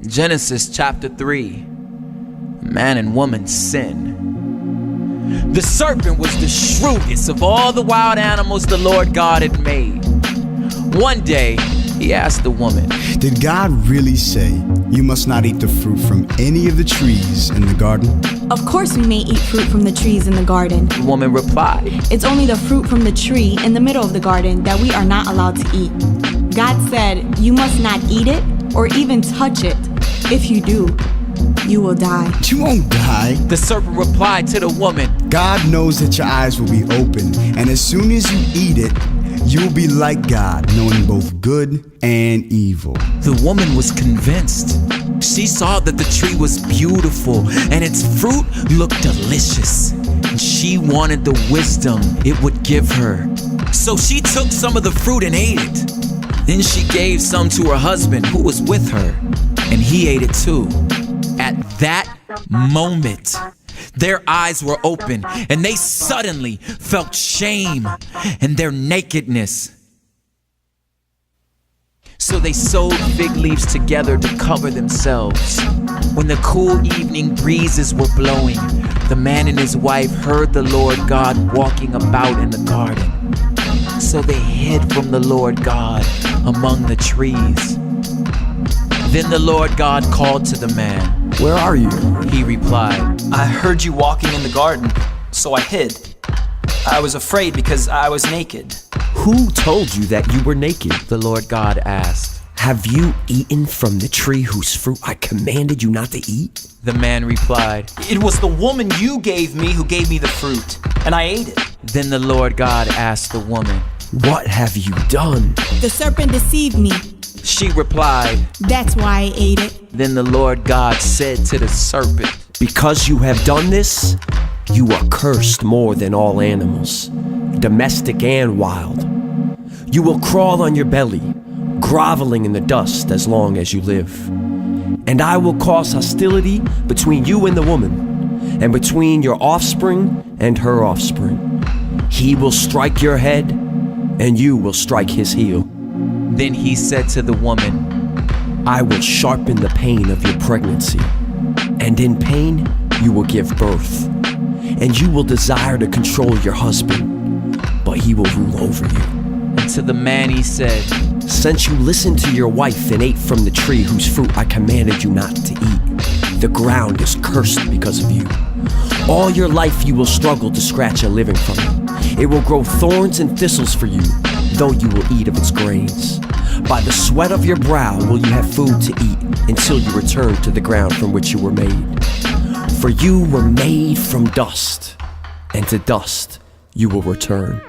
Genesis chapter 3. Man and woman sin. The serpent was the shrewdest of all the wild animals the Lord God had made. One day, he asked the woman, "Did God really say you must not eat the fruit from any of the trees in the garden?" Of course we may eat fruit from the trees in the garden. The woman replied, It's only the fruit from the tree in the middle of the garden that we are not allowed to eat. God said you must not eat it or even touch it. If you do, you will die. You won't die. The serpent replied to the woman, God knows that your eyes will be open, and as soon as you eat it, you will be like God, knowing both good and evil. The woman was convinced. She saw that the tree was beautiful and its fruit looked delicious. And she wanted the wisdom it would give her. So she took some of the fruit and ate it. Then she gave some to her husband who was with her, and he ate it too. At that moment, their eyes were open, and they suddenly felt shame and their nakedness. So they sewed fig leaves together to cover themselves. When the cool evening breezes were blowing, the man and his wife heard the Lord God walking about in the garden. So they hid from the Lord God among the trees. Then the Lord God called to the man. Where are you? He replied, I heard you walking in the garden, so I hid. I was afraid because I was naked. Who told you that you were naked? the Lord God asked. Have you eaten from the tree whose fruit I commanded you not to eat? The man replied, It was the woman you gave me who gave me the fruit, and I ate it. Then the Lord God asked the woman, What have you done? The serpent deceived me. She replied. That's why I ate it. Then the Lord God said to the serpent, Because you have done this, you are cursed more than all animals, domestic and wild. You will crawl on your belly, groveling in the dust as long as you live. And I will cause hostility between you and the woman, and between your offspring and her offspring. He will strike your head, and you will strike his heel. Then he said to the woman, I will sharpen the pain of your pregnancy, and in pain you will give birth. And you will desire to control your husband, but he will rule over you. And to the man he said, Since you listened to your wife and ate from the tree whose fruit I commanded you not to eat, the ground is cursed because of you. All your life you will struggle to scratch a living from it. It will grow thorns and thistles for you, though you will eat of its grains. By the sweat of your brow will you have food to eat until you return to the ground from which you were made. For you were made from dust, and to dust you will return.